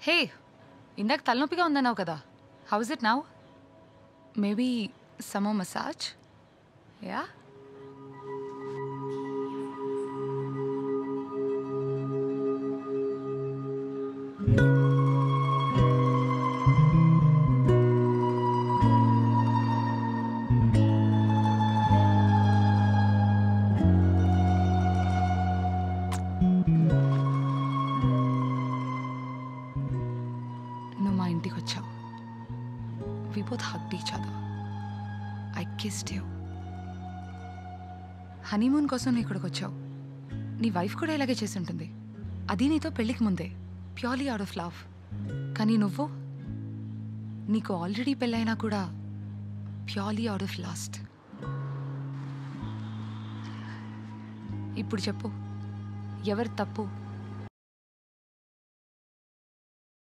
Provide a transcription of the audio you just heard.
హే, ఇందాక తలనొప్పిగా ఉందన్నావు కదా. How is it now? Maybe some massage? Yeah. నువ్వు మా ఇంటికి వచ్చావు. We both hugged each other. I kissed you. Honeymoon కోసం నువ్వు ఇక్కడికి వచ్చావు. నీ వైఫ్ కూడా ఇలాగే చేసి ఉంటుంది. అది నీతో పెళ్ళికి ముందే, ప్యూర్లీ అవుట్ ఆఫ్ లవ్. కానీ నువ్వు, నీకు ఆల్రెడీ పెళ్ళైనా కూడా ప్యూర్లీ అవుట్ ఆఫ్ లాస్ట్. ఇప్పుడు చెప్పు, ఎవరి తప్పు?